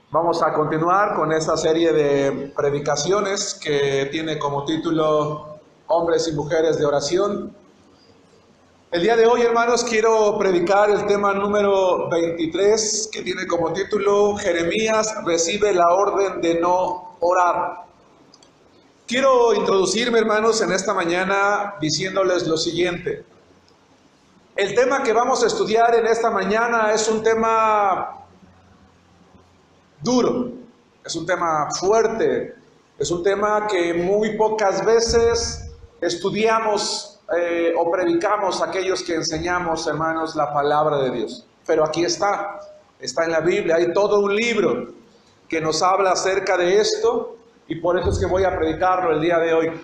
Vamos a continuar con esta serie de predicaciones que tiene como título Hombres y Mujeres de Oración. El día de hoy, hermanos, quiero predicar el tema número 23 que tiene como título Jeremías recibe la orden de no orar. Quiero introducirme, hermanos, en esta mañana diciéndoles lo siguiente. El tema que vamos a estudiar en esta mañana es un tema duro, es un tema fuerte, es un tema que muy pocas veces estudiamos o predicamos aquellos que enseñamos, hermanos, la palabra de Dios. Pero aquí está en la Biblia, hay todo un libro que nos habla acerca de esto y por eso es que voy a predicarlo el día de hoy.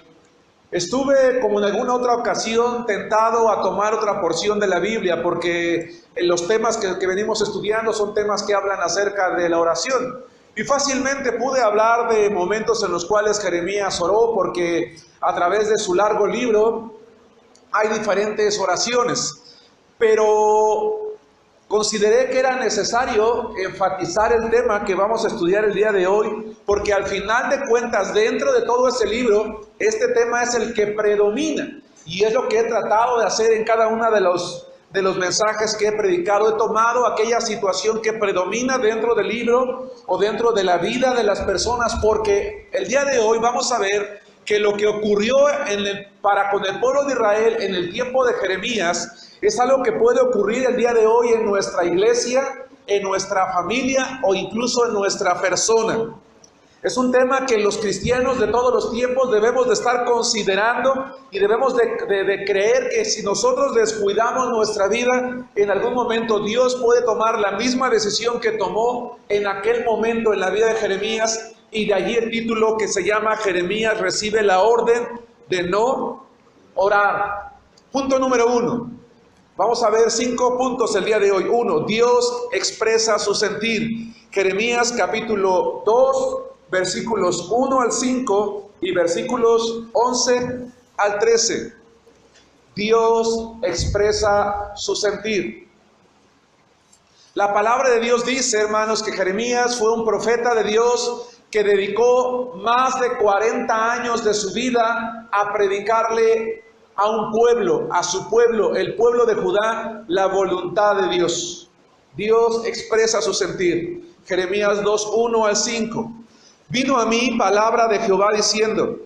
Estuve, como en alguna otra ocasión, tentado a tomar otra porción de la Biblia, porque los temas que venimos estudiando son temas que hablan acerca de la oración. Y fácilmente pude hablar de momentos en los cuales Jeremías oró, porque a través de su largo libro hay diferentes oraciones. Pero consideré que era necesario enfatizar el tema que vamos a estudiar el día de hoy, porque al final de cuentas, dentro de todo ese libro, este tema es el que predomina, y es lo que he tratado de hacer en cada uno de los mensajes que he predicado. He tomado aquella situación que predomina dentro del libro o dentro de la vida de las personas, porque el día de hoy vamos a ver que lo que ocurrió con el pueblo de Israel en el tiempo de Jeremías es algo que puede ocurrir el día de hoy en nuestra iglesia, en nuestra familia o incluso en nuestra persona. Es un tema que los cristianos de todos los tiempos debemos de estar considerando y debemos de creer que si nosotros descuidamos nuestra vida, en algún momento Dios puede tomar la misma decisión que tomó en aquel momento en la vida de Jeremías, y de allí el título que se llama Jeremías recibe la orden de no orar. Punto número 1. Vamos a ver 5 puntos el día de hoy. 1. Dios expresa su sentir. Jeremías capítulo 2, versículos 1 al 5 y versículos 11 al 13. Dios expresa su sentir. La palabra de Dios dice, hermanos, que Jeremías fue un profeta de Dios que dedicó más de 40 años de su vida a predicarle a un pueblo, a su pueblo, el pueblo de Judá, la voluntad de Dios. Dios expresa su sentir. Jeremías 2, 1 al 5. Vino a mí palabra de Jehová diciendo,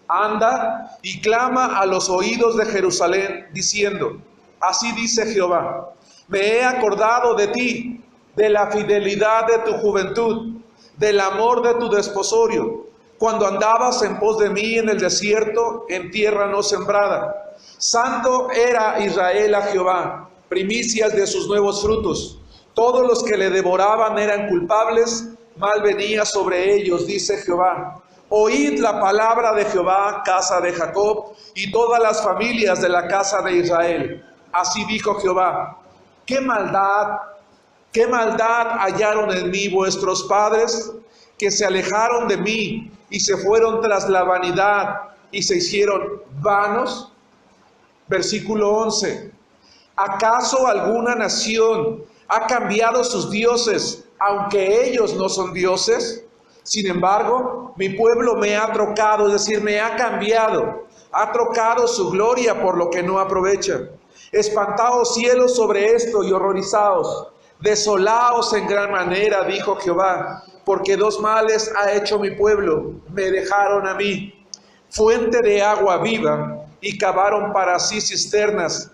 anda y clama a los oídos de Jerusalén, diciendo, así dice Jehová, me he acordado de ti, de la fidelidad de tu juventud, del amor de tu desposorio, cuando andabas en pos de mí en el desierto, en tierra no sembrada. Santo era Israel a Jehová, primicias de sus nuevos frutos. Todos los que le devoraban eran culpables, mal venía sobre ellos, dice Jehová. Oíd la palabra de Jehová, casa de Jacob, y todas las familias de la casa de Israel. Así dijo Jehová, ¿qué maldad hallaron en mí vuestros padres, que se alejaron de mí y se fueron tras la vanidad y se hicieron vanos? Versículo 11. ¿Acaso alguna nación ha cambiado sus dioses, aunque ellos no son dioses? Sin embargo, mi pueblo me ha trocado, es decir, me ha cambiado, ha trocado su gloria por lo que no aprovecha. Espantaos cielos sobre esto y horrorizaos. Desolaos en gran manera, dijo Jehová, porque 2 males ha hecho mi pueblo, me dejaron a mí, fuente de agua viva, y cavaron para sí cisternas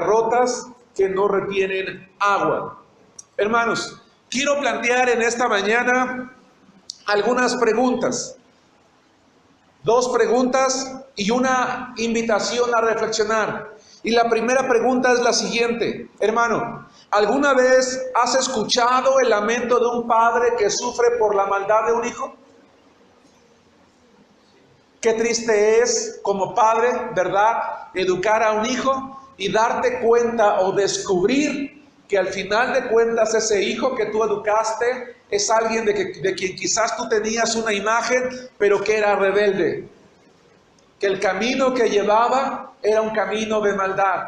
rotas que no retienen agua. Hermanos, quiero plantear en esta mañana algunas preguntas, 2 preguntas y una invitación a reflexionar. Y la primera pregunta es la siguiente, hermano, ¿alguna vez has escuchado el lamento de un padre que sufre por la maldad de un hijo? Qué triste es como padre, ¿verdad?, educar a un hijo y darte cuenta o descubrir que al final de cuentas ese hijo que tú educaste es alguien de quien quizás tú tenías una imagen, pero que era rebelde, que el camino que llevaba era un camino de maldad.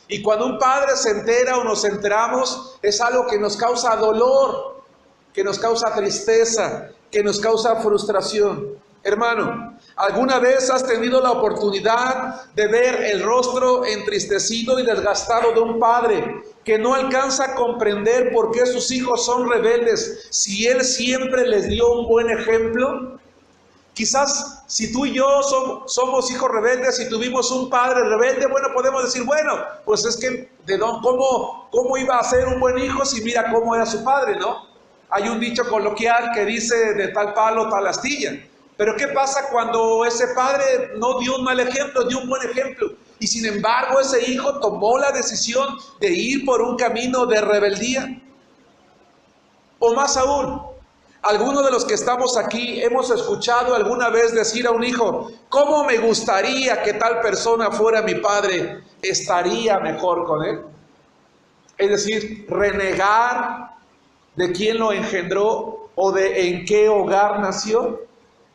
Y cuando un padre se entera o nos enteramos, es algo que nos causa dolor, que nos causa tristeza, que nos causa frustración. Hermano, ¿alguna vez has tenido la oportunidad de ver el rostro entristecido y desgastado de un padre que no alcanza a comprender por qué sus hijos son rebeldes si él siempre les dio un buen ejemplo? Quizás si tú y yo somos hijos rebeldes y tuvimos un padre rebelde, bueno, podemos decir, bueno, pues es que ¿cómo iba a ser un buen hijo si mira cómo era su padre, ¿no? Hay un dicho coloquial que dice de tal palo, tal astilla. Pero ¿qué pasa cuando ese padre no dio un mal ejemplo, dio un buen ejemplo? Y sin embargo ese hijo tomó la decisión de ir por un camino de rebeldía. O más aún, algunos de los que estamos aquí hemos escuchado alguna vez decir a un hijo, ¿cómo me gustaría que tal persona fuera mi padre? ¿Estaría mejor con él? Es decir, renegar de quién lo engendró o de en qué hogar nació.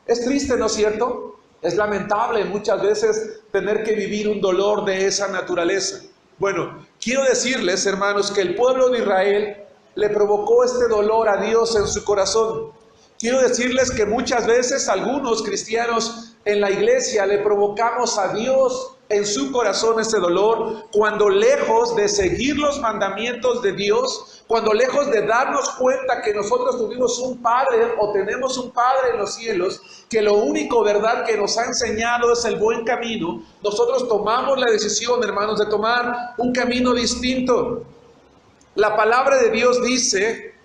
Es triste, ¿no es cierto? Es lamentable muchas veces tener que vivir un dolor de esa naturaleza. Bueno, quiero decirles, hermanos, que el pueblo de Israel le provocó este dolor a Dios en su corazón. Quiero decirles que muchas veces algunos cristianos en la iglesia le provocamos a Dios en su corazón ese dolor cuando lejos de seguir los mandamientos de Dios, cuando lejos de darnos cuenta que nosotros tuvimos un Padre o tenemos un Padre en los cielos, que lo único verdad que nos ha enseñado es el buen camino, nosotros tomamos la decisión, hermanos, de tomar un camino distinto. La palabra de Dios dice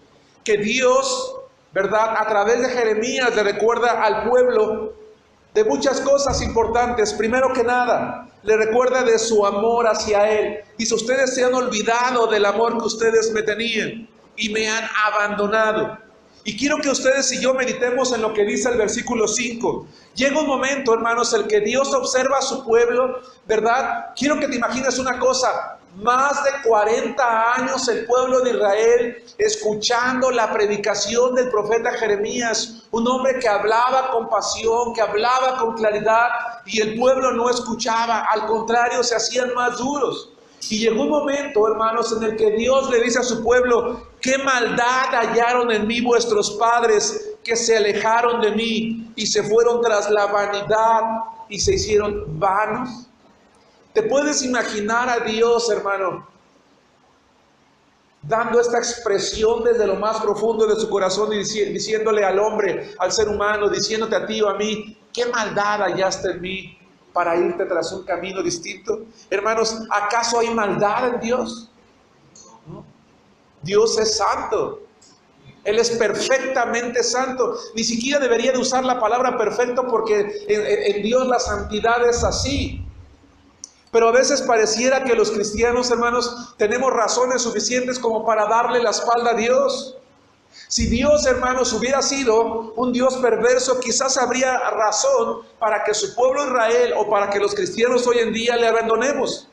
que Dios, ¿verdad?, a través de Jeremías le recuerda al pueblo de muchas cosas importantes. Primero que nada, le recuerda de su amor hacia Él. Dice, ustedes se han olvidado del amor que ustedes me tenían y me han abandonado. Y quiero que ustedes y yo meditemos en lo que dice el versículo 5. Llega un momento, hermanos, el que Dios observa a su pueblo, ¿verdad? Quiero que te imagines una cosa. Más de 40 años el pueblo de Israel escuchando la predicación del profeta Jeremías, un hombre que hablaba con pasión, que hablaba con claridad, y el pueblo no escuchaba, al contrario, se hacían más duros. Y llegó un momento, hermanos, en el que Dios le dice a su pueblo, qué maldad hallaron en mí vuestros padres, que se alejaron de mí y se fueron tras la vanidad y se hicieron vanos. ¿Te puedes imaginar a Dios, hermano, dando esta expresión desde lo más profundo de su corazón y diciéndole al hombre, al ser humano, diciéndote a ti o a mí, qué maldad hallaste en mí para irte tras un camino distinto? Hermanos, ¿acaso hay maldad en Dios? ¿No? Dios es santo. Él es perfectamente santo. Ni siquiera debería de usar la palabra perfecto porque en Dios la santidad es así. Pero a veces pareciera que los cristianos, hermanos, tenemos razones suficientes como para darle la espalda a Dios. Si Dios, hermanos, hubiera sido un Dios perverso, quizás habría razón para que su pueblo Israel o para que los cristianos hoy en día le abandonemos.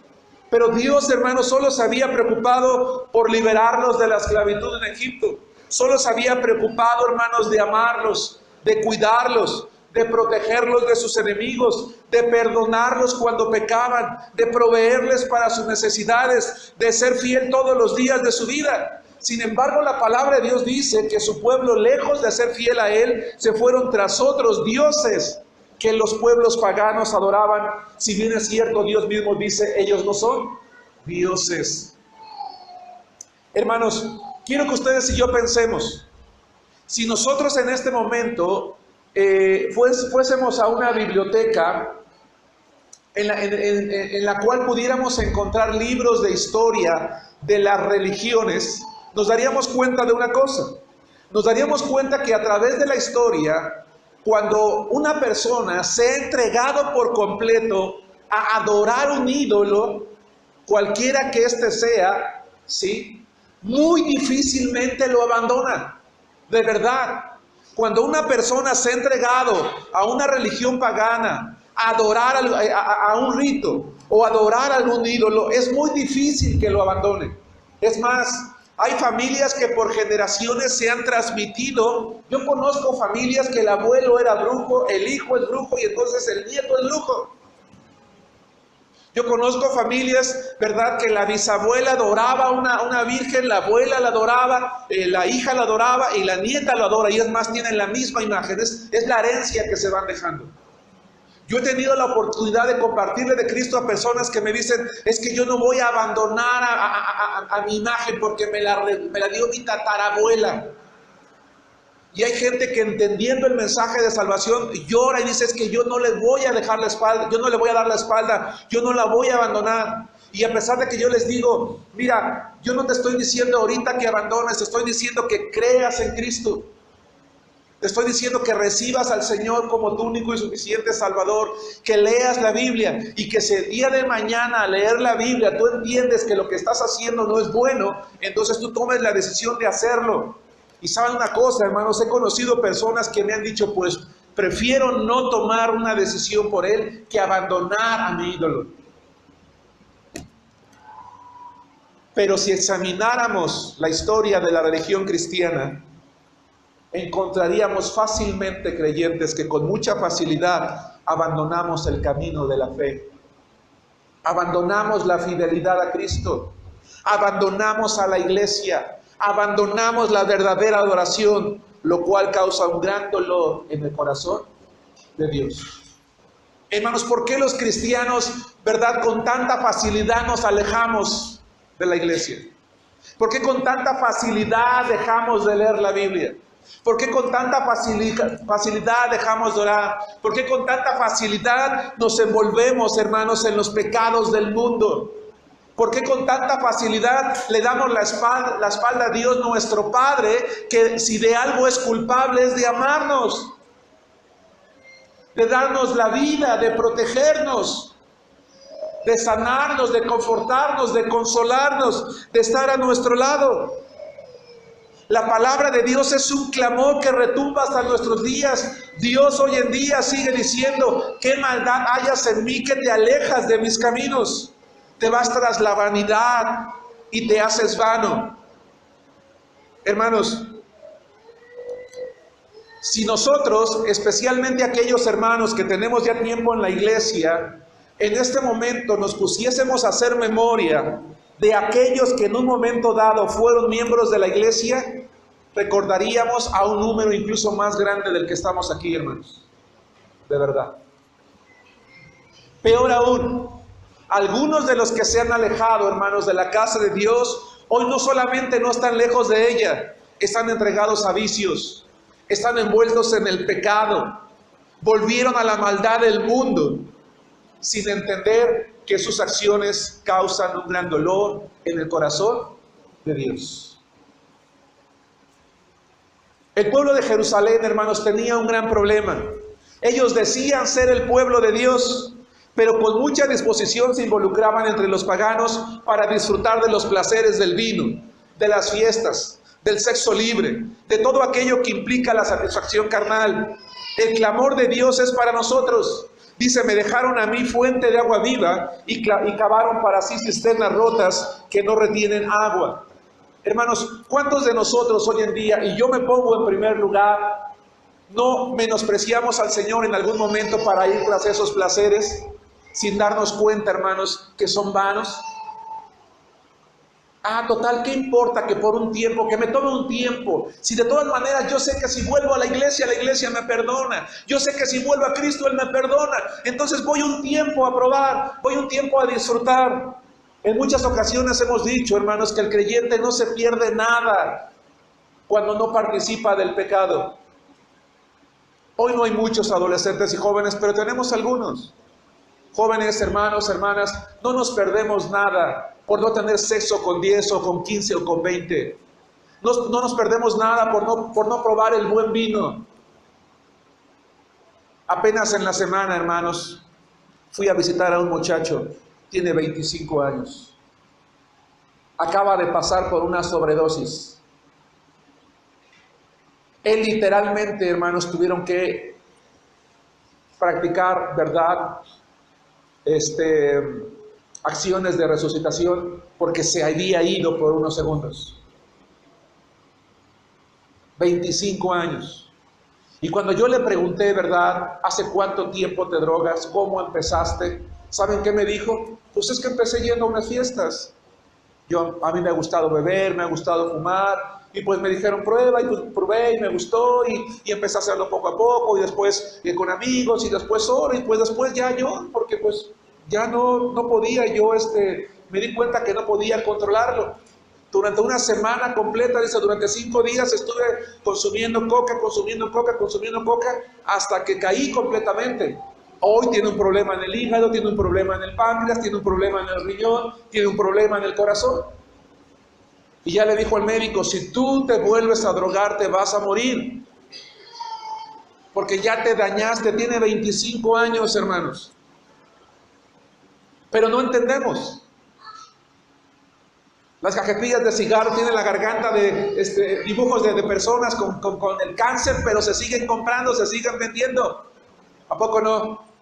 Pero Dios, hermanos, solo se había preocupado por liberarlos de la esclavitud en Egipto. Solo se había preocupado, hermanos, de amarlos, de cuidarlos, de protegerlos de sus enemigos, de perdonarlos cuando pecaban, de proveerles para sus necesidades, de ser fiel todos los días de su vida. Sin embargo, la palabra de Dios dice que su pueblo, lejos de ser fiel a Él, se fueron tras otros dioses que los pueblos paganos adoraban. Si bien es cierto, Dios mismo dice, ellos no son dioses. Hermanos, quiero que ustedes y yo pensemos, si nosotros en este momento fuésemos a una biblioteca en la cual pudiéramos encontrar libros de historia de las religiones, nos daríamos cuenta de una cosa. Nos daríamos cuenta que a través de la historia, cuando una persona se ha entregado por completo a adorar un ídolo, cualquiera que éste sea, ¿sí?, muy difícilmente lo abandona. De verdad. Cuando una persona se ha entregado a una religión pagana, a adorar a un rito o adorar a algún ídolo, es muy difícil que lo abandone. Es más, hay familias que por generaciones se han transmitido. Yo conozco familias que el abuelo era brujo, el hijo es brujo y entonces el nieto es brujo. Yo conozco familias, ¿verdad?, que la bisabuela adoraba una virgen, la abuela la adoraba, la hija la adoraba y la nieta la adora, y es más, tienen la misma imagen. Es la herencia que se van dejando. Yo he tenido la oportunidad de compartirle de Cristo a personas que me dicen, es que yo no voy a abandonar a mi imagen porque me la dio mi tatarabuela. Y hay gente que, entendiendo el mensaje de salvación, llora y dice, es que yo no le voy a dejar la espalda, yo no le voy a dar la espalda, yo no la voy a abandonar. Y a pesar de que yo les digo, mira, yo no te estoy diciendo ahorita que abandones, te estoy diciendo que creas en Cristo. Te estoy diciendo que recibas al Señor como tu único y suficiente Salvador, que leas la Biblia y que si el día de mañana al leer la Biblia tú entiendes que lo que estás haciendo no es bueno, entonces tú tomes la decisión de hacerlo. Y saben una cosa, hermanos, he conocido personas que me han dicho, pues prefiero no tomar una decisión por él que abandonar a mi ídolo. Pero si examináramos la historia de la religión cristiana, encontraríamos fácilmente creyentes que con mucha facilidad abandonamos el camino de la fe. Abandonamos la fidelidad a Cristo. Abandonamos a la iglesia. Abandonamos la verdadera adoración, lo cual causa un gran dolor en el corazón de Dios. Hermanos, ¿por qué los cristianos, verdad, con tanta facilidad nos alejamos de la iglesia? ¿Por qué con tanta facilidad dejamos de leer la Biblia? ¿Por qué con tanta facilidad dejamos de orar? ¿Por qué con tanta facilidad nos envolvemos, hermanos, en los pecados del mundo? ¿Por qué con tanta facilidad le damos la espalda a Dios nuestro Padre, que si de algo es culpable es de amarnos, de darnos la vida, de protegernos, de sanarnos, de confortarnos, de consolarnos, de estar a nuestro lado? La palabra de Dios es un clamor que retumba hasta nuestros días. Dios hoy en día sigue diciendo, ¿qué maldad hayas en mí que te alejas de mis caminos? Te vas tras la vanidad y te haces vano. Hermanos, si nosotros, especialmente aquellos hermanos que tenemos ya tiempo en la iglesia, en este momento nos pusiésemos a hacer memoria de aquellos que en un momento dado fueron miembros de la iglesia, recordaríamos a un número incluso más grande del que estamos aquí, hermanos. De verdad. Peor aún, algunos de los que se han alejado, hermanos, de la casa de Dios, hoy no solamente no están lejos de ella, están entregados a vicios, están envueltos en el pecado, volvieron a la maldad del mundo, sin entender que sus acciones causan un gran dolor en el corazón de Dios. El pueblo de Jerusalén, hermanos, tenía un gran problema. Ellos decían ser el pueblo de Dios, pero con mucha disposición se involucraban entre los paganos para disfrutar de los placeres del vino, de las fiestas, del sexo libre, de todo aquello que implica la satisfacción carnal. El clamor de Dios es para nosotros. Dice, me dejaron a mí fuente de agua viva y cavaron para sí cisternas rotas que no retienen agua. Hermanos, ¿cuántos de nosotros hoy en día, y yo me pongo en primer lugar, no menospreciamos al Señor en algún momento para ir tras esos placeres, sin darnos cuenta, hermanos, que son vanos? Total, ¿qué importa que por un tiempo, que me tome un tiempo? Si de todas maneras yo sé que si vuelvo a la iglesia me perdona. Yo sé que si vuelvo a Cristo, Él me perdona. Entonces voy un tiempo a probar, voy un tiempo a disfrutar. En muchas ocasiones hemos dicho, hermanos, que el creyente no se pierde nada cuando no participa del pecado. Hoy no hay muchos adolescentes y jóvenes, pero tenemos algunos. Jóvenes, hermanos, hermanas, no nos perdemos nada por no tener sexo con 10 o con 15 o con 20. No nos perdemos nada por no probar el buen vino. Apenas en la semana, hermanos, fui a visitar a un muchacho, tiene 25 años. Acaba de pasar por una sobredosis. Él literalmente, hermanos, tuvieron que practicar, ¿verdad?, acciones de resucitación porque se había ido por unos segundos. 25 años. Y cuando yo le pregunté, ¿verdad?, ¿hace cuánto tiempo te drogas? ¿Cómo empezaste? ¿Saben qué me dijo? Pues es que empecé yendo a unas fiestas. A mí me ha gustado beber, me ha gustado fumar, y pues me dijeron prueba, y pues probé y me gustó, y empecé a hacerlo poco a poco, y después con amigos, y después solo, y pues después ya yo, porque pues ya no podía yo, me di cuenta que no podía controlarlo. Durante una semana completa, dice, durante 5 días estuve consumiendo coca, hasta que caí completamente. Hoy tiene un problema en el hígado, tiene un problema en el páncreas, tiene un problema en el riñón, tiene un problema en el corazón. Y ya le dijo al médico, si tú te vuelves a drogar, te vas a morir. Porque ya te dañaste, tiene 25 años, hermanos. Pero no entendemos. Las cajetillas de cigarro tienen la garganta de dibujos de personas con el cáncer, pero se siguen comprando, se siguen vendiendo. ¿A poco no?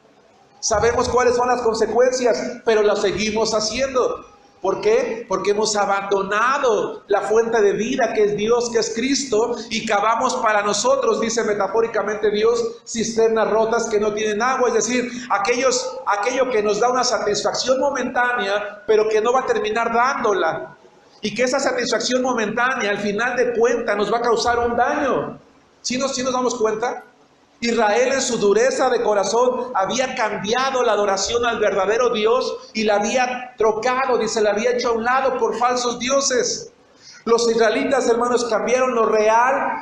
Sabemos cuáles son las consecuencias, pero las seguimos haciendo. ¿Por qué? Porque hemos abandonado la fuente de vida que es Dios, que es Cristo, y cavamos para nosotros, dice metafóricamente Dios, cisternas rotas que no tienen agua, es decir, aquello que nos da una satisfacción momentánea, pero que no va a terminar dándola, y que esa satisfacción momentánea al final de cuentas nos va a causar un daño. ¿Sí nos damos cuenta? Israel en su dureza de corazón había cambiado la adoración al verdadero Dios y la había trocado, dice, la había hecho a un lado por falsos dioses. Los israelitas, hermanos, cambiaron lo real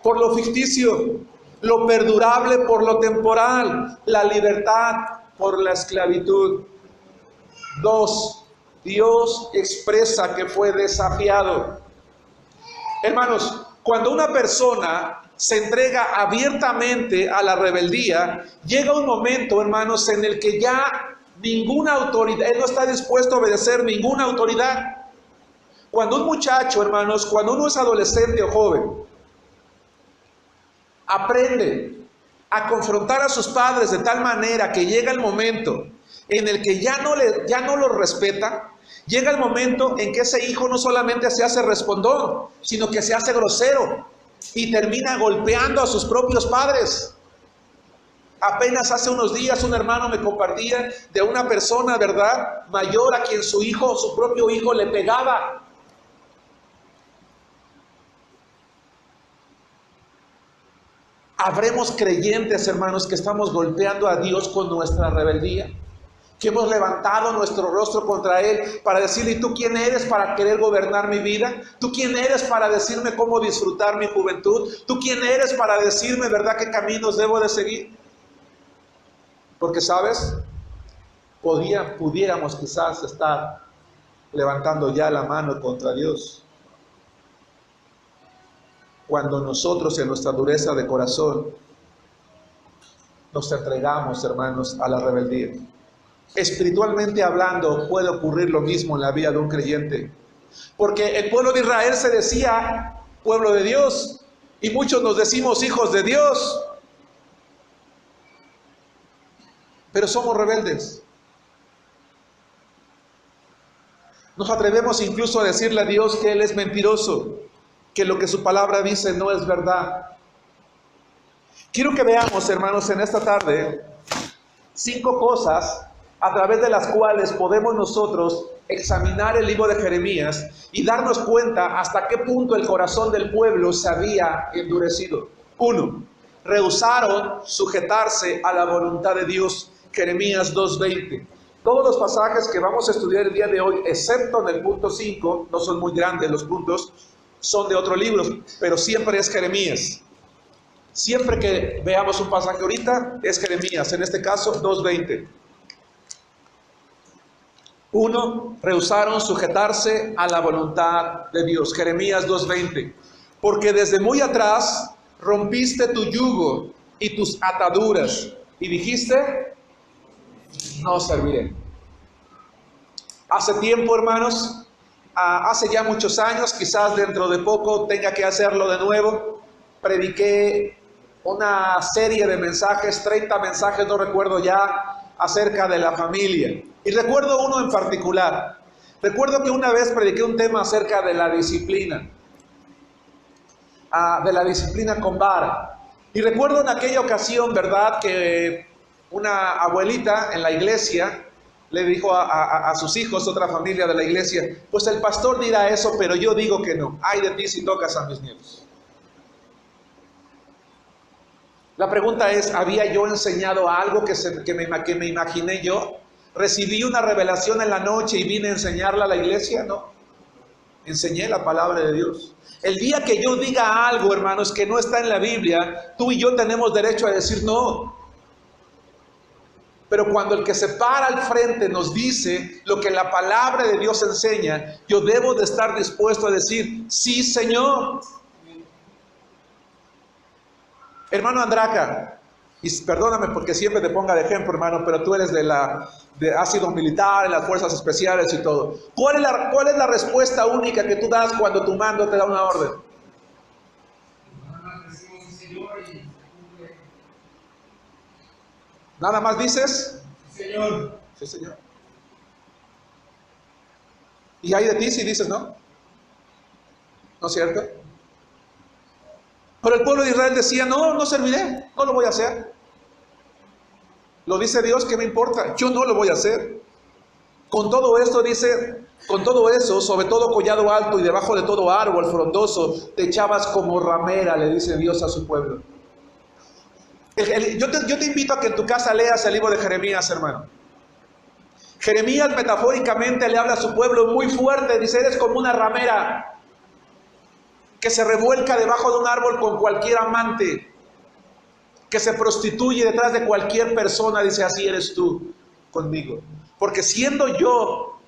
por lo ficticio, lo perdurable por lo temporal, la libertad por la esclavitud. 2. Dios expresa que fue desafiado. Hermanos, cuando una persona se entrega abiertamente a la rebeldía, llega un momento, hermanos, en el que ya ninguna autoridad, él no está dispuesto a obedecer ninguna autoridad. Cuando un muchacho, hermanos, cuando uno es adolescente o joven, aprende a confrontar a sus padres de tal manera que llega el momento en el que ya no los respeta, llega el momento en que ese hijo no solamente se hace respondón, sino que se hace grosero y termina golpeando a sus propios padres. Apenas hace unos días un hermano me compartía de una persona, ¿verdad?, mayor a quien su propio hijo le pegaba. ¿Habremos creyentes, hermanos, que estamos golpeando a Dios con nuestra rebeldía? Que hemos levantado nuestro rostro contra Él para decirle, ¿y tú quién eres para querer gobernar mi vida? ¿Tú quién eres para decirme cómo disfrutar mi juventud? ¿Tú quién eres para decirme, verdad, qué caminos debo de seguir? Porque, ¿sabes? Pudiéramos quizás estar levantando ya la mano contra Dios, cuando nosotros en nuestra dureza de corazón nos entregamos, hermanos, a la rebeldía. Espiritualmente hablando, puede ocurrir lo mismo en la vida de un creyente. Porque el pueblo de Israel se decía pueblo de Dios, y muchos nos decimos hijos de Dios, pero somos rebeldes. Nos atrevemos incluso a decirle a Dios que Él es mentiroso, que lo que su palabra dice no es verdad. Quiero que veamos, hermanos, en esta tarde 5 cosas a través de las cuales podemos nosotros examinar el libro de Jeremías y darnos cuenta hasta qué punto el corazón del pueblo se había endurecido. 1. Rehusaron sujetarse a la voluntad de Dios. Jeremías 2:20. Todos los pasajes que vamos a estudiar el día de hoy, excepto en el punto 5, no son muy grandes los puntos, son de otros libros, pero siempre es Jeremías. Siempre que veamos un pasaje ahorita, es Jeremías, en este caso 2:20. 1. Rehusaron sujetarse a la voluntad de Dios. Jeremías 2:20. Porque desde muy atrás rompiste tu yugo y tus ataduras, y dijiste, no serviré. Hace tiempo, hermanos, hace ya muchos años, quizás dentro de poco tenga que hacerlo de nuevo, prediqué una serie de mensajes, 30 mensajes, no recuerdo ya, acerca de la familia. Y recuerdo uno en particular. Recuerdo que una vez prediqué un tema acerca de la disciplina con vara. Y recuerdo en aquella ocasión, ¿verdad?, que una abuelita en la iglesia le dijo a sus hijos, otra familia de la iglesia, pues el pastor dirá eso, pero yo digo que no. Ay de ti si tocas a mis nietos. La pregunta es, ¿había yo enseñado algo que me imaginé yo? ¿Recibí una revelación en la noche y vine a enseñarla a la iglesia? No. Enseñé la palabra de Dios. El día que yo diga algo, hermanos, que no está en la Biblia, tú y yo tenemos derecho a decir no. Pero cuando el que se para al frente nos dice lo que la palabra de Dios enseña, yo debo de estar dispuesto a decir, sí, Señor. Hermano Andraca, y perdóname porque siempre te ponga de ejemplo, hermano, pero tú eres has sido militar en las fuerzas especiales y todo. ¿Cuál es la respuesta única que tú das cuando tu mando te da una orden? ¿Nada más dices? Sí, Señor. Sí, Señor. ¿Y hay de ti si dices no? ¿No es cierto? Pero el pueblo de Israel decía, no serviré, no lo voy a hacer. Lo dice Dios, ¿qué me importa? Yo no lo voy a hacer. Con todo esto dice, con todo eso, sobre todo collado alto y debajo de todo árbol frondoso, te echabas como ramera, le dice Dios a su pueblo. Yo te invito a que en tu casa leas el libro de Jeremías, hermano. Jeremías metafóricamente le habla a su pueblo muy fuerte, dice, eres como una ramera que se revuelca debajo de un árbol con cualquier amante, que se prostituye detrás de cualquier persona, dice, así eres tú conmigo. Porque siendo yo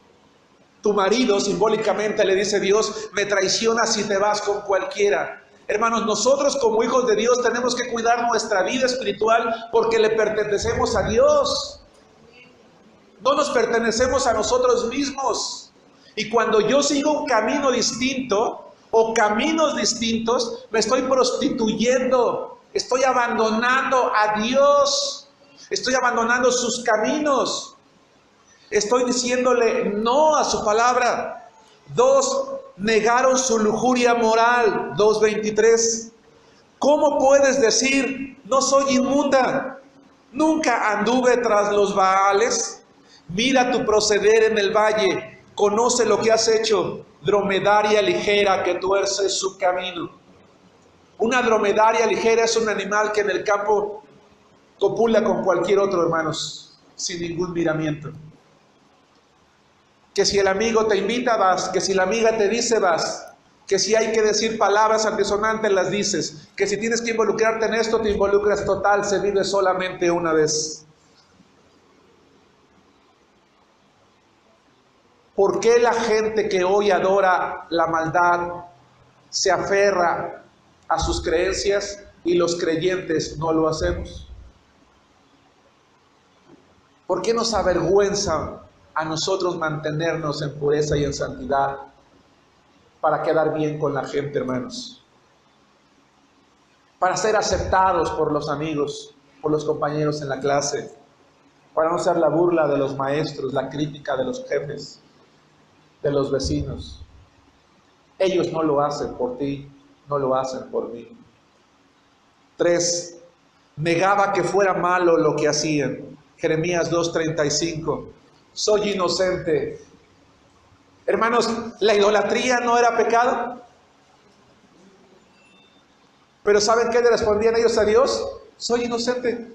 tu marido, simbólicamente le dice Dios, me traicionas y te vas con cualquiera. Hermanos, nosotros como hijos de Dios tenemos que cuidar nuestra vida espiritual porque le pertenecemos a Dios. No nos pertenecemos a nosotros mismos. Y cuando yo sigo un camino distinto o caminos distintos, me estoy prostituyendo, estoy abandonando a Dios, estoy abandonando sus caminos, estoy diciéndole no a su palabra. 2, negaron su lujuria moral, 2:23. ¿Cómo puedes decir, no soy inmunda? Nunca anduve tras los Baales. Mira tu proceder en el valle, conoce lo que has hecho, dromedaria ligera que tuerce su camino. Una dromedaria ligera es un animal que en el campo copula con cualquier otro, hermanos, sin ningún miramiento. Que si el amigo te invita, vas. Que si la amiga te dice, vas. Que si hay que decir palabras altisonantes, las dices. Que si tienes que involucrarte en esto, te involucras. Total, se vive solamente una vez. ¿Por qué la gente que hoy adora la maldad se aferra a sus creencias y los creyentes no lo hacemos? ¿Por qué nos avergüenza a nosotros mantenernos en pureza y en santidad para quedar bien con la gente, hermanos? Para ser aceptados por los amigos, por los compañeros en la clase, para no ser la burla de los maestros, la crítica de los jefes, de los vecinos. Ellos no lo hacen por ti, no lo hacen por mí. 3, negaba que fuera malo lo que hacían. Jeremías 2:35. Soy inocente. Hermanos, ¿la idolatría no era pecado? Pero ¿saben qué le respondían ellos a Dios? Soy inocente.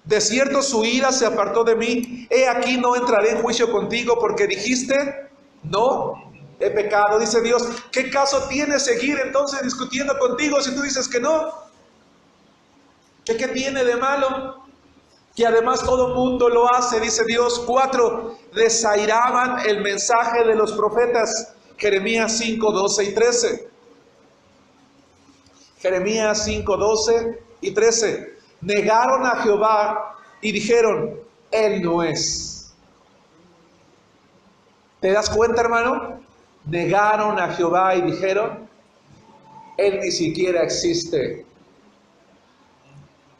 De cierto su ira se apartó de mí. He aquí no entraré en juicio contigo porque dijiste, no he pecado. Dice Dios, ¿qué caso tiene seguir entonces discutiendo contigo si tú dices que no? ¿Qué tiene de malo? Que además todo mundo lo hace, dice Dios. 4, desairaban el mensaje de los profetas. Jeremías 5:12 y 13. Jeremías 5:12 y 13. Negaron a Jehová y dijeron, Él no es. ¿Te das cuenta, hermano? Negaron a Jehová y dijeron, Él ni siquiera existe.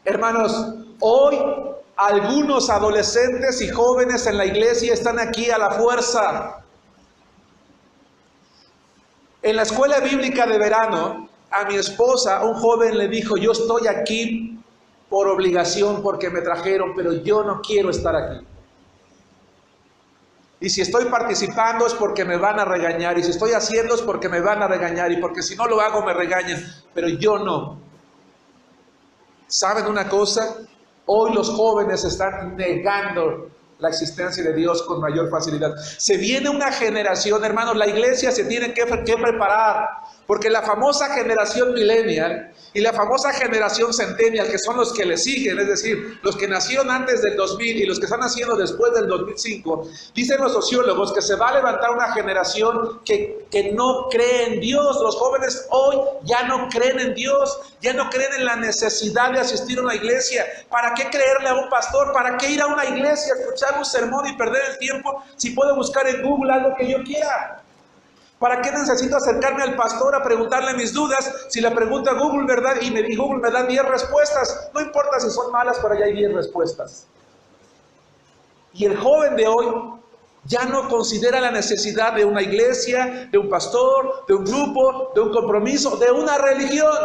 Hermanos, hoy algunos adolescentes y jóvenes en la iglesia están aquí a la fuerza. En la escuela bíblica de verano, a mi esposa, un joven le dijo, yo estoy aquí por obligación, porque me trajeron, pero yo no quiero estar aquí. Y si estoy participando es porque me van a regañar. Y si estoy haciendo es porque me van a regañar. Y porque si no lo hago me regañan. Pero yo no. ¿Saben una cosa? Hoy los jóvenes están negando la existencia de Dios con mayor facilidad. Se viene una generación, hermanos, la iglesia se tiene que preparar, porque la famosa generación millennial y la famosa generación centennial, que son los que le siguen, es decir, los que nacieron antes del 2000 y los que están naciendo después del 2005, dicen los sociólogos que se va a levantar una generación que no cree en Dios. Los jóvenes hoy ya no creen en Dios, ya no creen en la necesidad de asistir a una iglesia. ¿Para qué creerle a un pastor? ¿Para qué ir a una iglesia a escuchar un sermón y perder el tiempo si puedo buscar en Google algo que yo quiera? ¿Para qué necesito acercarme al pastor a preguntarle mis dudas si la pregunta a Google, verdad? Y Google me da 10 respuestas. No importa si son malas, pero ya hay 10 respuestas. Y el joven de hoy ya no considera la necesidad de una iglesia, de un pastor, de un grupo, de un compromiso, de una religión.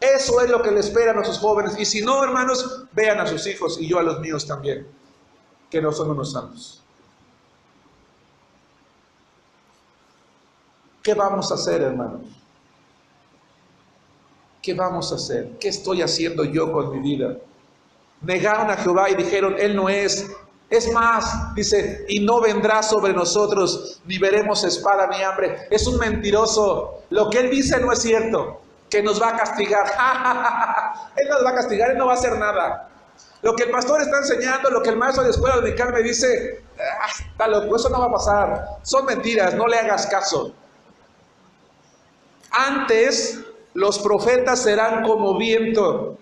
Eso es lo que le esperan a sus jóvenes. Y si no, hermanos, vean a sus hijos y yo a los míos también, que no son unos santos. ¿Qué vamos a hacer, hermanos? ¿Qué vamos a hacer? ¿Qué estoy haciendo yo con mi vida? Negaron a Jehová y dijeron, Él no es. Es más, dice, y no vendrá sobre nosotros, ni veremos espada ni hambre. Es un mentiroso. Lo que Él dice no es cierto, que nos va a castigar. Él nos va a castigar, Él no va a hacer nada. Lo que el pastor está enseñando, lo que el maestro de escuela dominical me dice, está loco, eso no va a pasar. Son mentiras, no le hagas caso. Antes, los profetas serán como viento,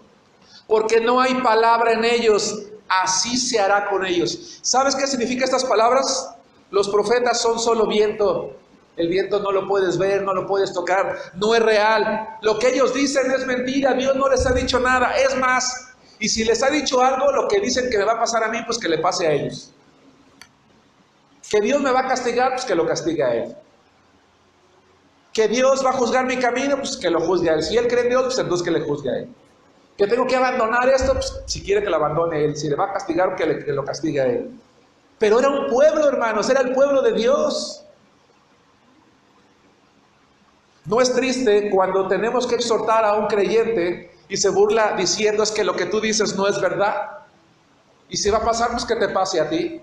porque no hay palabra en ellos, así se hará con ellos. ¿Sabes qué significan estas palabras? Los profetas son solo viento. El viento no lo puedes ver, no lo puedes tocar, no es real. Lo que ellos dicen es mentira, Dios no les ha dicho nada. Es más, y si les ha dicho algo, lo que dicen que me va a pasar a mí, pues que le pase a ellos. Que Dios me va a castigar, pues que lo castigue a Él. Que Dios va a juzgar mi camino, pues que lo juzgue a Él. Si Él cree en Dios, pues entonces que le juzgue a Él. Que tengo que abandonar esto, pues si quiere que lo abandone Él. Si le va a castigar, que lo castigue a Él. Pero era un pueblo, hermanos, era el pueblo de Dios. ¿No es triste cuando tenemos que exhortar a un creyente y se burla diciendo es que lo que tú dices no es verdad? Y si va a pasar, pues que te pase a ti.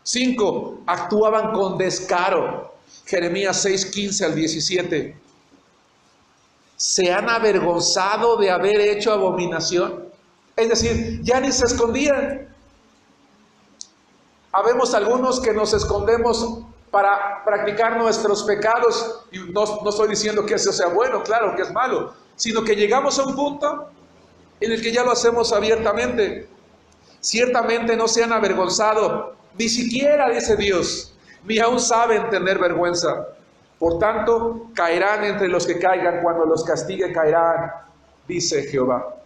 5. Actuaban con descaro. Jeremías 6:15 al 17. Se han avergonzado de haber hecho abominación. Es decir, ya ni se escondían. Habemos algunos que nos escondemos para practicar nuestros pecados. Y no estoy diciendo que eso sea bueno, claro que es malo, sino que llegamos a un punto en el que ya lo hacemos abiertamente. Ciertamente no se han avergonzado, ni siquiera, dice Dios, ni aún saben tener vergüenza. Por tanto, caerán entre los que caigan, cuando los castigue caerán, dice Jehová.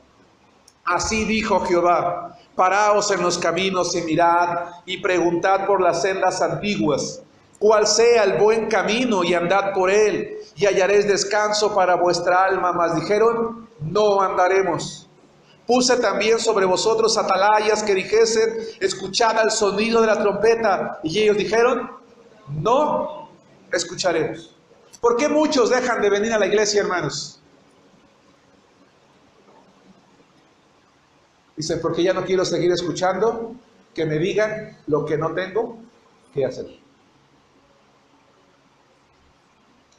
Así dijo Jehová, paraos en los caminos y mirad, y preguntad por las sendas antiguas, cuál sea el buen camino, y andad por él, y hallaréis descanso para vuestra alma. Mas dijeron, no andaremos. Puse también sobre vosotros atalayas que dijesen, escuchad el sonido de la trompeta. Y ellos dijeron, no escucharemos. ¿Por qué muchos dejan de venir a la iglesia, hermanos? Dice, porque ya no quiero seguir escuchando que me digan lo que no tengo que hacer.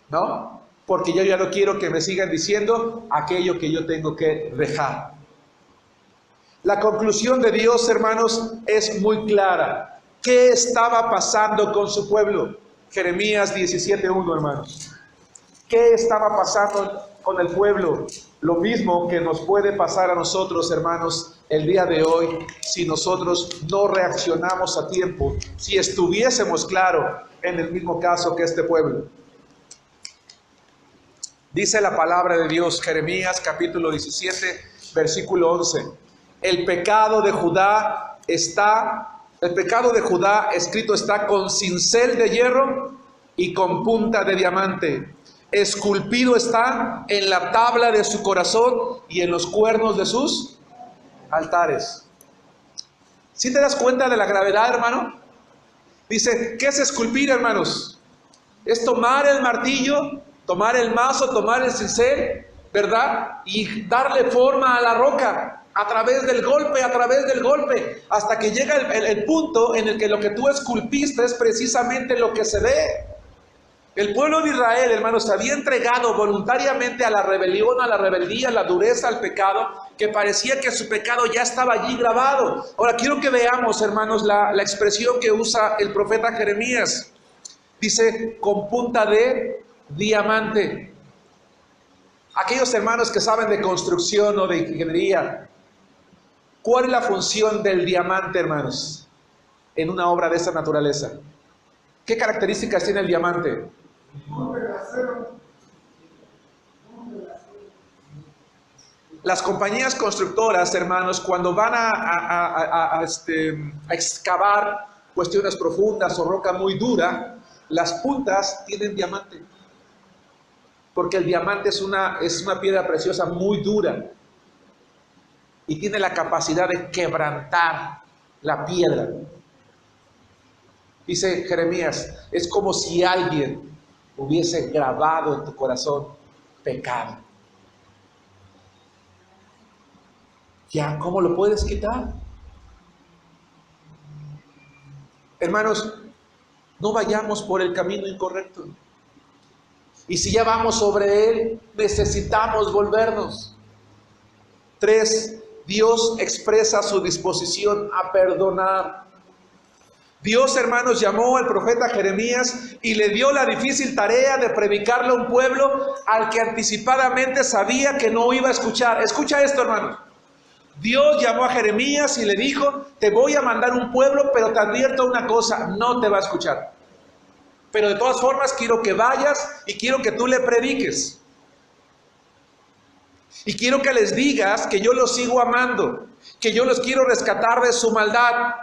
¿No? Porque yo ya no quiero que me sigan diciendo aquello que yo tengo que dejar. La conclusión de Dios, hermanos, es muy clara. ¿Qué estaba pasando con su pueblo? Jeremías 17:1, hermanos. ¿Qué estaba pasando con el pueblo? Lo mismo que nos puede pasar a nosotros, hermanos, el día de hoy, si nosotros no reaccionamos a tiempo, si estuviésemos, claro, en el mismo caso que este pueblo. Dice la palabra de Dios, Jeremías capítulo 17, versículo 11. El pecado de Judá escrito está con cincel de hierro y con punta de diamante. Esculpido está en la tabla de su corazón y en los cuernos de sus altares. ¿Sí te das cuenta de la gravedad, hermano? Dice, ¿qué es esculpir, hermanos? Es tomar el martillo, tomar el mazo, tomar el cincel, ¿verdad? Y darle forma a la roca a través del golpe, hasta que llega el punto en el que lo que tú esculpiste es precisamente lo que se ve. El pueblo de Israel, hermanos, se había entregado voluntariamente a la rebelión, a la rebeldía, a la dureza, al pecado, que parecía que su pecado ya estaba allí grabado. Ahora quiero que veamos, hermanos, la expresión que usa el profeta Jeremías. Dice, con punta de diamante. Aquellos hermanos que saben de construcción o de ingeniería, ¿cuál es la función del diamante, hermanos, en una obra de esta naturaleza? ¿Qué características tiene el diamante? Las compañías constructoras, hermanos, cuando van a excavar cuestiones profundas o roca muy dura, las puntas tienen diamante. Porque el diamante es una piedra preciosa muy dura y tiene la capacidad de quebrantar la piedra. Dice Jeremías, es como si alguien hubiese grabado en tu corazón pecado. Ya, ¿cómo lo puedes quitar? Hermanos, no vayamos por el camino incorrecto. Y si ya vamos sobre él, necesitamos volvernos. 3. Dios expresa su disposición a perdonar. Dios, hermanos, llamó al profeta Jeremías y le dio la difícil tarea de predicarle a un pueblo al que anticipadamente sabía que no iba a escuchar. Escucha esto, hermanos. Dios llamó a Jeremías y le dijo, te voy a mandar un pueblo, pero te advierto una cosa, no te va a escuchar. Pero de todas formas quiero que vayas y quiero que tú le prediques. Y quiero que les digas que yo los sigo amando, que yo los quiero rescatar de su maldad.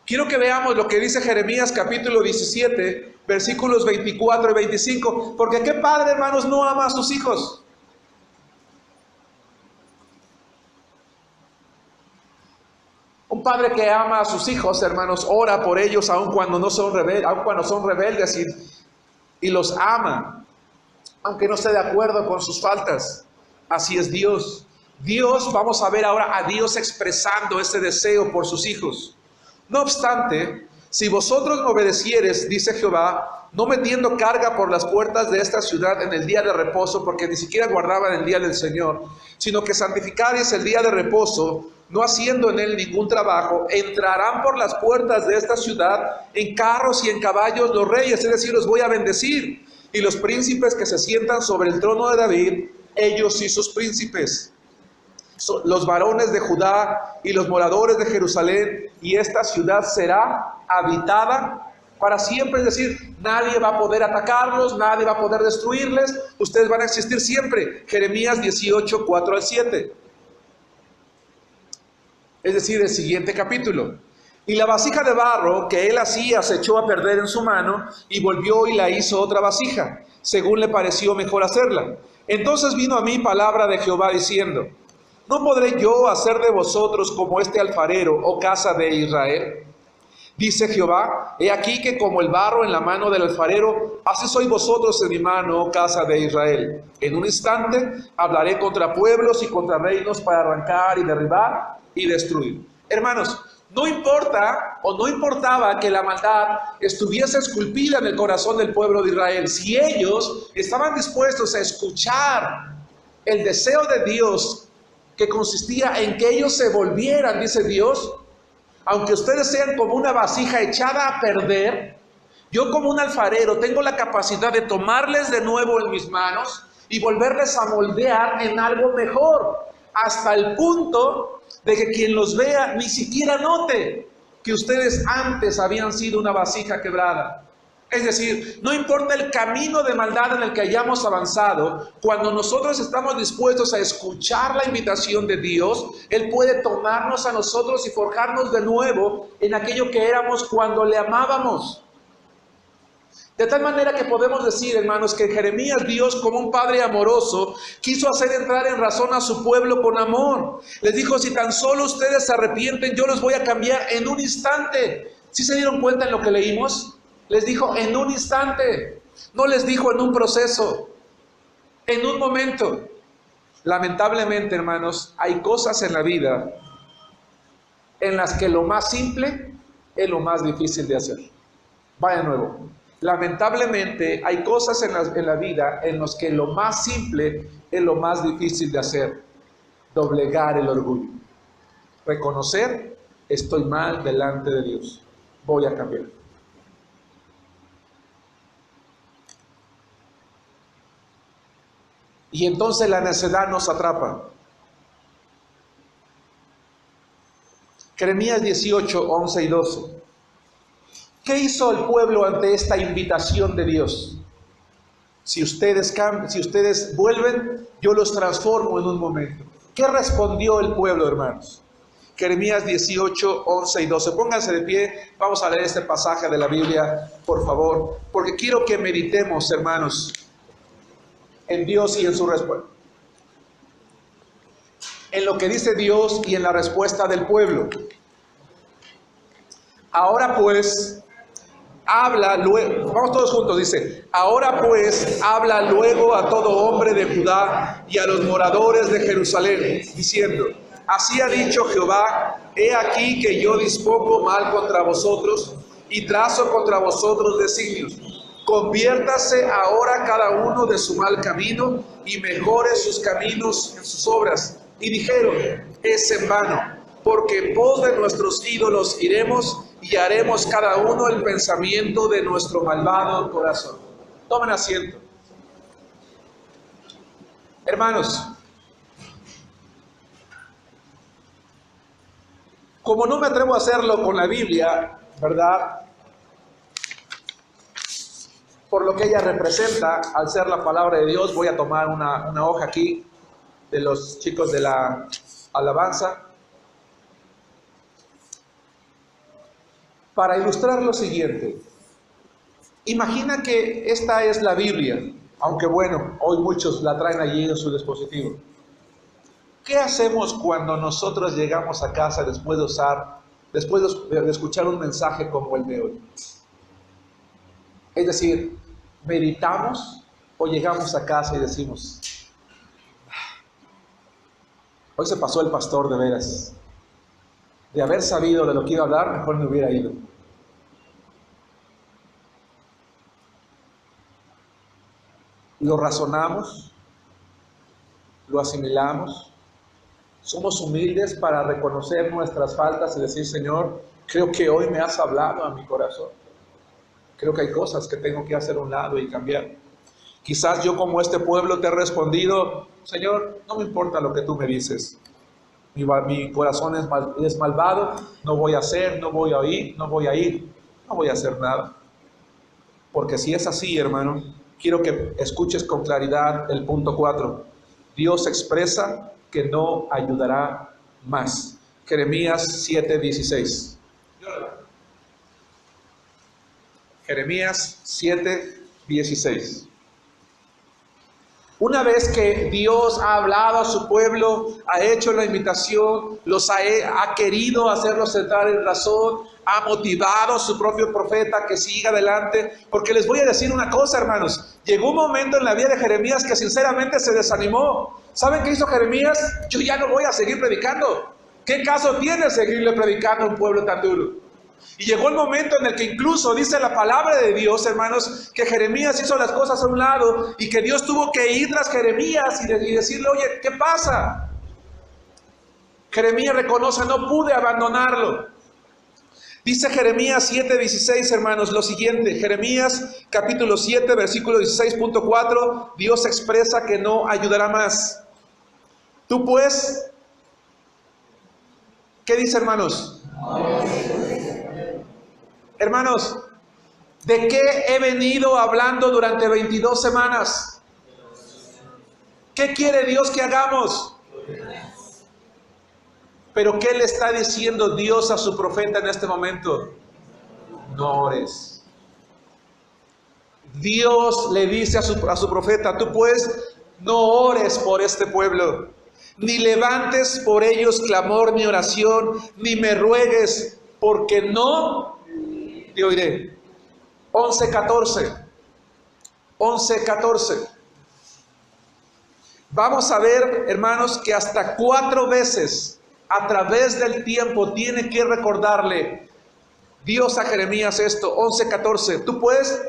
Quiero que veamos lo que dice Jeremías capítulo 17, versículos 24 y 25. Porque ¿qué padre, hermanos, no ama a sus hijos? Un padre que ama a sus hijos, hermanos, ora por ellos aun cuando no son rebeldes, aun cuando son rebeldes y los ama, aunque no esté de acuerdo con sus faltas. Así es Dios. Dios, vamos a ver ahora a Dios expresando ese deseo por sus hijos. No obstante, si vosotros me obedeciereis, dice Jehová, no metiendo carga por las puertas de esta ciudad en el día de reposo, porque ni siquiera guardaban el día del Señor, sino que santificaréis el día de reposo, no haciendo en él ningún trabajo, entrarán por las puertas de esta ciudad en carros y en caballos los reyes, es decir, los voy a bendecir, y los príncipes que se sientan sobre el trono de David, ellos y sus príncipes, los varones de Judá y los moradores de Jerusalén, y esta ciudad será habitada para siempre, es decir, nadie va a poder atacarlos, nadie va a poder destruirles, ustedes van a existir siempre. Jeremías 18, 4 al 7. Es decir, el siguiente capítulo. Y la vasija de barro que él hacía se echó a perder en su mano, y volvió y la hizo otra vasija, según le pareció mejor hacerla. Entonces vino a mí palabra de Jehová diciendo, ¿no podré yo hacer de vosotros como este alfarero, oh casa de Israel? Dice Jehová, he aquí que como el barro en la mano del alfarero, así sois vosotros en mi mano, oh casa de Israel. En un instante hablaré contra pueblos y contra reinos para arrancar y derribar y destruir. Hermanos, no importa o no importaba que la maldad estuviese esculpida en el corazón del pueblo de Israel. Si ellos estaban dispuestos a escuchar el deseo de Dios, que consistía en que ellos se volvieran, dice Dios, aunque ustedes sean como una vasija echada a perder, yo como un alfarero tengo la capacidad de tomarles de nuevo en mis manos y volverles a moldear en algo mejor, hasta el punto de que quien los vea ni siquiera note que ustedes antes habían sido una vasija quebrada. Es decir, no importa el camino de maldad en el que hayamos avanzado, cuando nosotros estamos dispuestos a escuchar la invitación de Dios, Él puede tomarnos a nosotros y forjarnos de nuevo en aquello que éramos cuando le amábamos. De tal manera que podemos decir, hermanos, que Jeremías, Dios como un padre amoroso, quiso hacer entrar en razón a su pueblo con amor. Les dijo, si tan solo ustedes se arrepienten, yo los voy a cambiar en un instante. ¿Sí se dieron cuenta en lo que leímos? Les dijo en un instante. No les dijo en un proceso, en un momento. Lamentablemente, hermanos, hay cosas en la vida en las que lo más simple es lo más difícil de hacer. Vaya de nuevo. Lamentablemente hay cosas en la vida en las que lo más simple es lo más difícil de hacer. Doblegar el orgullo. Reconocer, estoy mal delante de Dios. Voy a cambiar. Y entonces la necedad nos atrapa. Jeremías 18, 11 y 12. ¿Qué hizo el pueblo ante esta invitación de Dios? Si ustedes vuelven, yo los transformo en un momento. ¿Qué respondió el pueblo, hermanos? Jeremías 18, 11 y 12. Pónganse de pie, vamos a leer este pasaje de la Biblia, por favor, porque quiero que meditemos, hermanos, en Dios y en su respuesta. En lo que dice Dios y en la respuesta del pueblo. Ahora pues, habla luego, vamos todos juntos, dice, ahora pues habla luego a todo hombre de Judá y a los moradores de Jerusalén, diciendo, así ha dicho Jehová, he aquí que yo dispongo mal contra vosotros y trazo contra vosotros designios. Conviértase ahora cada uno de su mal camino y mejore sus caminos en sus obras. Y dijeron, es en vano, porque en pos de nuestros ídolos iremos y haremos cada uno el pensamiento de nuestro malvado corazón. Tomen asiento. Hermanos, como no me atrevo a hacerlo con la Biblia, ¿verdad? Por lo que ella representa, al ser la palabra de Dios, voy a tomar una hoja aquí de los chicos de la alabanza para ilustrar lo siguiente. Imagina que esta es la Biblia, aunque bueno, hoy muchos la traen allí en su dispositivo. ¿Qué hacemos cuando nosotros llegamos a casa después de escuchar un mensaje como el de hoy? Es decir, meditamos o llegamos a casa y decimos, hoy se pasó el pastor de veras. De haber sabido de lo que iba a hablar, mejor me hubiera ido. Lo razonamos, lo asimilamos, somos humildes para reconocer nuestras faltas y decir, Señor, creo que hoy me has hablado a mi corazón. Creo que hay cosas que tengo que hacer a un lado y cambiar. Quizás yo como este pueblo te he respondido, Señor, no me importa lo que tú me dices. Mi corazón es malvado, no voy a hacer, no voy a oír, no voy a ir, no voy a hacer nada. Porque si es así, hermano, quiero que escuches con claridad el punto 4. Dios expresa que no ayudará más. Jeremías 7:16. Jeremías 7:16. Una vez que Dios ha hablado a su pueblo, ha hecho la invitación, ha querido hacerlos entrar en razón, ha motivado a su propio profeta que siga adelante, porque les voy a decir una cosa, hermanos, llegó un momento en la vida de Jeremías que sinceramente se desanimó. ¿Saben qué hizo Jeremías? Yo ya no voy a seguir predicando. ¿Qué caso tiene seguirle predicando a un pueblo tan duro? Y llegó el momento en el que incluso dice la palabra de Dios, hermanos, que Jeremías hizo las cosas a un lado y que Dios tuvo que ir tras Jeremías y decirle, oye, ¿qué pasa? Jeremías reconoce, no pude abandonarlo. Dice Jeremías 7:16, hermanos, lo siguiente. Jeremías capítulo 7, versículo 16.4, Dios expresa que no ayudará más. Tú pues, ¿qué dice, hermanos? Hermanos, ¿de qué he venido hablando durante 22 semanas? ¿Qué quiere Dios que hagamos? Pero ¿qué le está diciendo Dios a su profeta en este momento? No ores. Dios le dice a su profeta: tú pues no ores por este pueblo, ni levantes por ellos clamor ni oración, ni me ruegues, porque no te oiré. 11:14. 11:14. Vamos a ver, hermanos, que hasta 4 veces a través del tiempo tiene que recordarle Dios a Jeremías esto. 11:14. Tú pues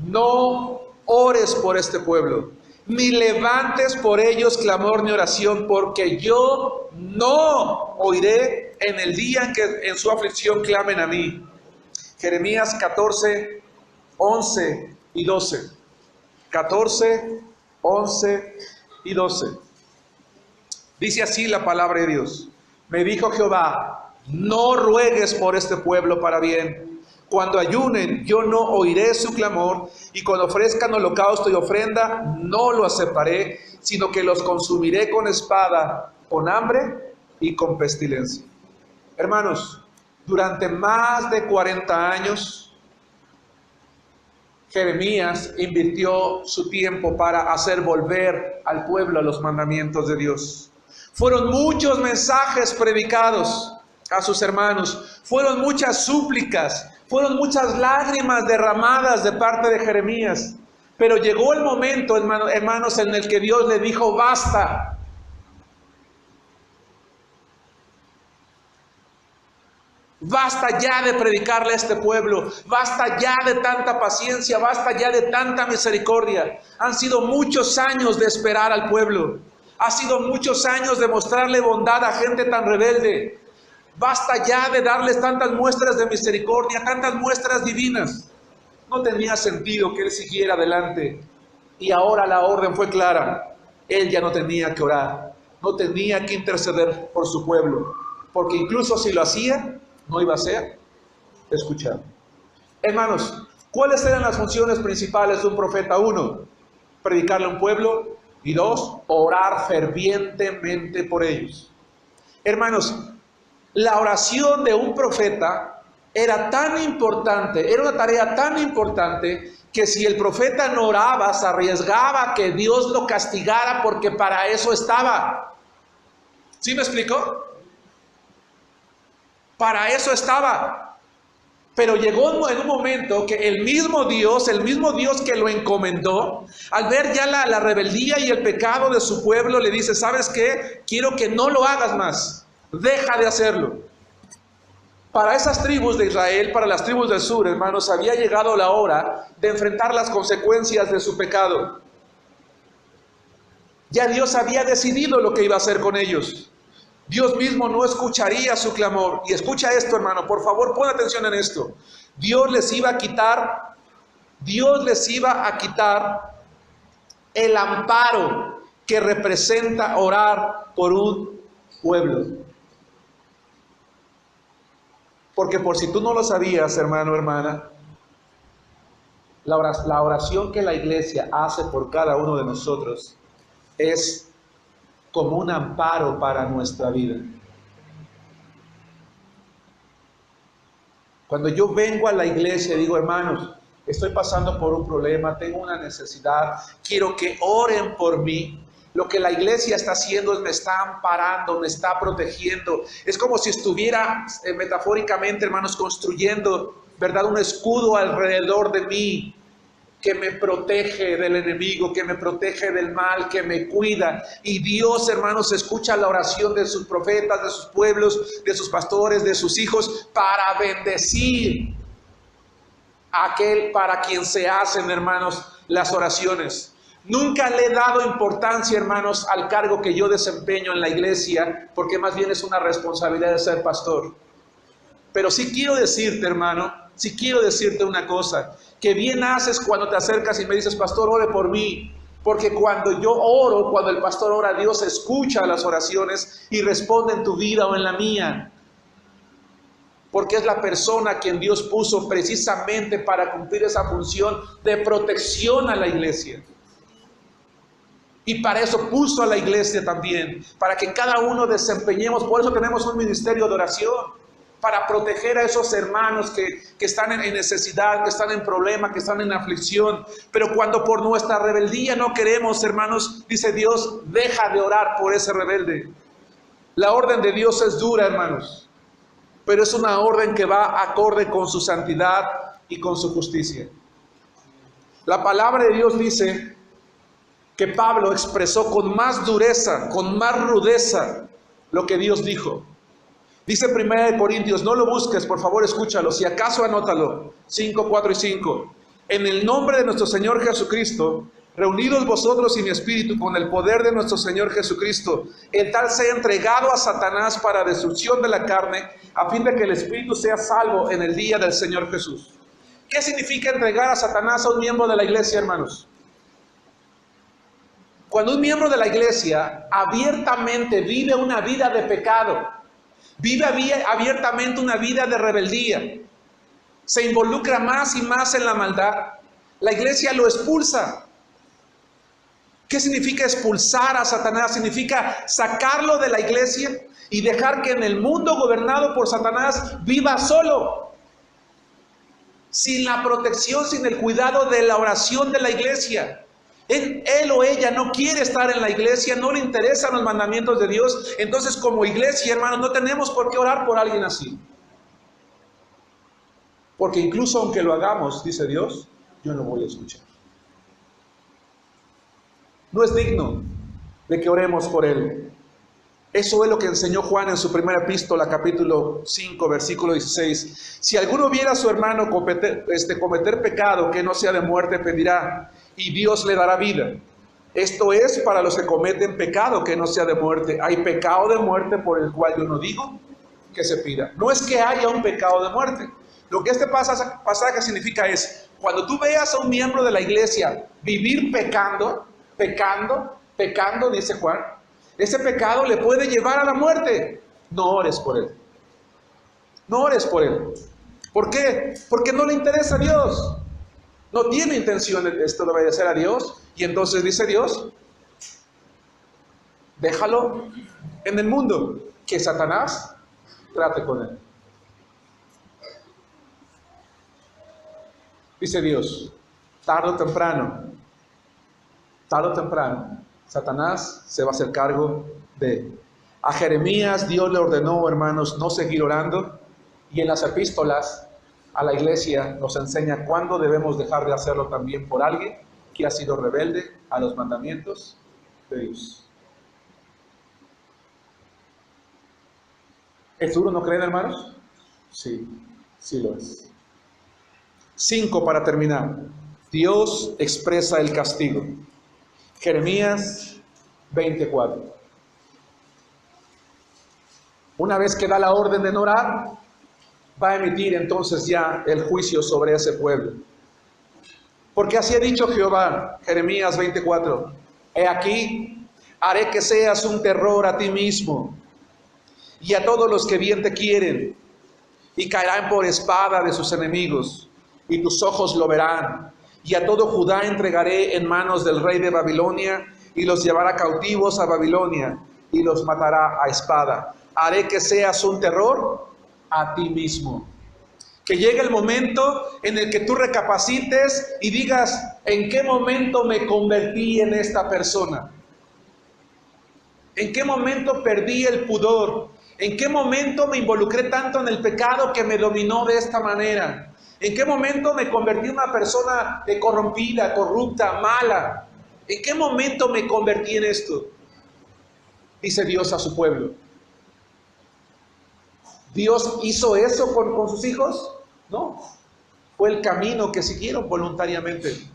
no ores por este pueblo, ni levantes por ellos clamor ni oración, porque yo no oiré en el día en que en su aflicción clamen a mí. Jeremías 14, 11 y 12. 14, 11 y 12. Dice así la palabra de Dios: me dijo Jehová, no ruegues por este pueblo para bien. Cuando ayunen, yo no oiré su clamor, y cuando ofrezcan holocausto y ofrenda, no lo aceptaré, sino que los consumiré con espada, con hambre y con pestilencia. Hermanos, durante más de 40 años, Jeremías invirtió su tiempo para hacer volver al pueblo a los mandamientos de Dios. Fueron muchos mensajes predicados a sus hermanos, fueron muchas súplicas, fueron muchas lágrimas derramadas de parte de Jeremías. Pero llegó el momento, hermanos, en el que Dios le dijo: basta. Basta ya de predicarle a este pueblo, basta ya de tanta paciencia, basta ya de tanta misericordia. Han sido muchos años de esperar al pueblo, ha sido muchos años de mostrarle bondad a gente tan rebelde. Basta ya de darles tantas muestras de misericordia, tantas muestras divinas. No tenía sentido que él siguiera adelante. Y ahora la orden fue clara: él ya no tenía que orar, no tenía que interceder por su pueblo, porque incluso si lo hacía, no iba a ser escuchado. Hermanos, ¿cuáles eran las funciones principales de un profeta? 1, predicarle a un pueblo, y 2, orar fervientemente por ellos. Hermanos, la oración de un profeta era tan importante, era una tarea tan importante, que si el profeta no oraba, se arriesgaba que Dios lo castigara, porque para eso estaba. ¿Sí me explico? Para eso estaba. Pero llegó en un momento que el mismo Dios que lo encomendó, al ver ya la rebeldía y el pecado de su pueblo, le dice: ¿sabes qué? Quiero que no lo hagas más. Deja de hacerlo. Para esas tribus de Israel, para las tribus del sur, hermanos, había llegado la hora de enfrentar las consecuencias de su pecado. Ya Dios había decidido lo que iba a hacer con ellos. Dios mismo no escucharía su clamor. Y escucha esto, hermano, por favor, pon atención en esto. Dios les iba a quitar el amparo que representa orar por un pueblo. Porque por si tú no lo sabías, hermano, hermana, la oración que la iglesia hace por cada uno de nosotros es como un amparo para nuestra vida. Cuando yo vengo a la iglesia y digo: hermanos, estoy pasando por un problema, tengo una necesidad, quiero que oren por mí. Lo que la iglesia está haciendo es me está amparando, me está protegiendo. Es como si estuviera metafóricamente, hermanos, construyendo, ¿verdad?, un escudo alrededor de mí, que me protege del enemigo, que me protege del mal, que me cuida. Y Dios, hermanos, escucha la oración de sus profetas, de sus pueblos, de sus pastores, de sus hijos, para bendecir a aquel para quien se hacen, hermanos, las oraciones. Nunca le he dado importancia, hermanos, al cargo que yo desempeño en la iglesia, porque más bien es una responsabilidad de ser pastor. Pero sí quiero decirte, hermano, sí quiero decirte una cosa: que bien haces cuando te acercas y me dices: pastor, ore por mí. Porque cuando yo oro, cuando el pastor ora, Dios escucha las oraciones y responde en tu vida o en la mía. Porque es la persona a quien Dios puso precisamente para cumplir esa función de protección a la iglesia. Y para eso puso a la iglesia también, para que cada uno desempeñemos. Por eso tenemos un ministerio de oración. para proteger a esos hermanos que están en necesidad, que están en problema, que están en aflicción. Pero cuando por nuestra rebeldía no queremos, hermanos, dice Dios, deja de orar por ese rebelde. La orden de Dios es dura, hermanos, pero es una orden que va acorde con su santidad y con su justicia. La palabra de Dios dice que Pablo expresó con más dureza, con más rudeza lo que Dios dijo. Dice 1 Corintios, no lo busques, por favor escúchalo, si acaso anótalo, 5, 4 y 5. En el nombre de nuestro Señor Jesucristo, reunidos vosotros y mi espíritu con el poder de nuestro Señor Jesucristo, el tal sea entregado a Satanás para destrucción de la carne, a fin de que el espíritu sea salvo en el día del Señor Jesús. ¿Qué significa entregar a Satanás a un miembro de la iglesia, hermanos? Cuando un miembro de la iglesia abiertamente vive una vida de pecado, vive abiertamente una vida de rebeldía, se involucra más y más en la maldad, la iglesia lo expulsa. ¿Qué significa expulsar a Satanás? Significa sacarlo de la iglesia y dejar que en el mundo gobernado por Satanás viva solo, sin la protección, sin el cuidado de la oración de la iglesia. Él o ella no quiere estar en la iglesia, no le interesan los mandamientos de Dios. Entonces, como iglesia, hermanos, no tenemos por qué orar por alguien así. Porque incluso aunque lo hagamos, dice Dios, yo no voy a escuchar. No es digno de que oremos por él. Eso es lo que enseñó Juan en su primera epístola, capítulo 5, versículo 16. Si alguno viera a su hermano cometer pecado que no sea de muerte, pedirá, y Dios le dará vida. Esto es para los que cometen pecado que no sea de muerte. Hay pecado de muerte por el cual yo no digo que se pida. No es que haya un pecado de muerte. Lo que este pasaje significa es, cuando tú veas a un miembro de la iglesia vivir pecando, dice Juan, ese pecado le puede llevar a la muerte. No ores por él. No ores por él. ¿Por qué? Porque no le interesa a Dios. No tiene intención de obedecer a Dios. Y entonces dice Dios, déjalo en el mundo, que Satanás trate con él. Dice Dios, tarde o temprano, Satanás se va a hacer cargo de él. A Jeremías Dios le ordenó, hermanos, no seguir orando, y en las epístolas a la iglesia nos enseña cuándo debemos dejar de hacerlo también por alguien que ha sido rebelde a los mandamientos de Dios. ¿Es duro, no creen, hermanos? Sí, sí lo es. 5 para terminar. Dios expresa el castigo. Jeremías 24. Una vez que da la orden de no orar, va a emitir entonces ya el juicio sobre ese pueblo. Porque así ha dicho Jehová, Jeremías 24, he aquí, haré que seas un terror a ti mismo y a todos los que bien te quieren, y caerán por espada de sus enemigos, y tus ojos lo verán. Y a todo Judá entregaré en manos del rey de Babilonia, y los llevará cautivos a Babilonia, y los matará a espada. Haré que seas un terror a ti mismo. Que llegue el momento en el que tú recapacites y digas, ¿en qué momento me convertí en esta persona? ¿En qué momento perdí el pudor? ¿En qué momento me involucré tanto en el pecado que me dominó de esta manera? ¿En qué momento me convertí en una persona corrompida, corrupta, mala? ¿En qué momento me convertí en esto? Dice Dios a su pueblo. ¿Dios hizo eso con sus hijos? No. Fue el camino que siguieron voluntariamente.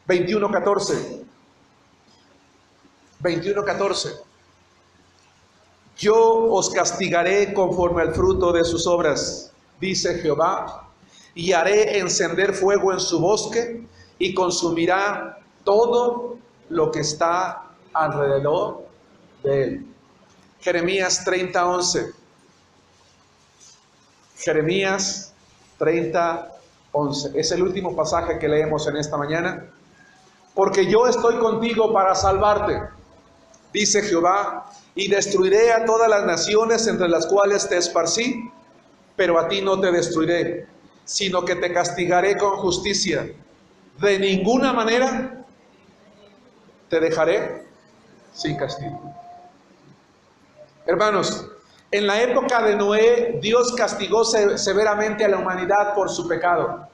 21:14. 21:14. Yo os castigaré conforme al fruto de sus obras, dice Jehová, y haré encender fuego en su bosque y consumirá todo lo que está alrededor de él. Jeremías 30:11. Jeremías 30:11. Es el último pasaje que leemos en esta mañana. Porque yo estoy contigo para salvarte. dice Jehová, y destruiré a todas las naciones entre las cuales te esparcí, pero a ti no te destruiré, sino que te castigaré con justicia. De ninguna manera te dejaré sin castigo. Hermanos, en la época de Noé, Dios castigó severamente a la humanidad por su pecado.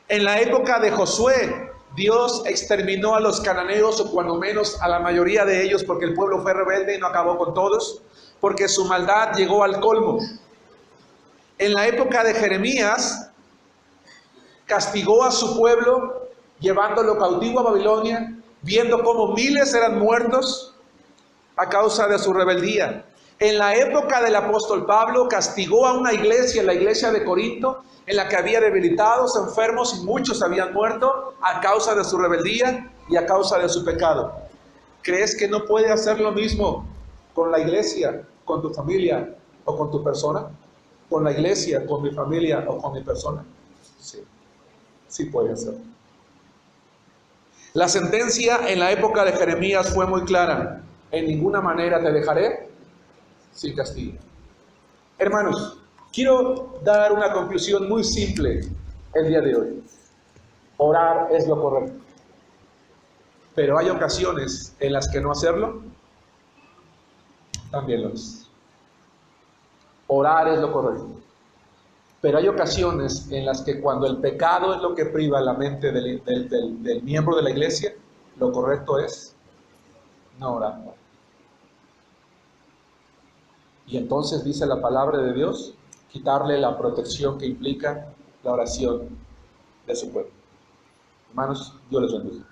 En la época de Josué, Dios exterminó a los cananeos, o cuando menos a la mayoría de ellos, porque el pueblo fue rebelde y no acabó con todos, porque su maldad llegó al colmo. En la época de Jeremías, castigó a su pueblo, llevándolo cautivo a Babilonia, viendo cómo miles eran muertos a causa de su rebeldía. En la época del apóstol Pablo, castigó a una iglesia, la iglesia de Corinto, en la que había debilitados, enfermos y muchos habían muerto a causa de su rebeldía y a causa de su pecado. ¿Crees que no puede hacer lo mismo con la iglesia, con tu familia o con tu persona? ¿Con la iglesia, con mi familia o con mi persona? Sí, sí puede hacerlo. La sentencia en la época de Jeremías fue muy clara: en ninguna manera te dejaré sin castigo. Hermanos, quiero dar una conclusión muy simple el día de hoy. Orar es lo correcto, pero hay ocasiones en las que no hacerlo también lo es. Orar es lo correcto, pero hay ocasiones en las que cuando el pecado es lo que priva la mente del miembro de la iglesia, lo correcto es no orar. Y entonces dice la palabra de Dios, quitarle la protección que implica la oración de su pueblo. Hermanos, Dios les bendiga.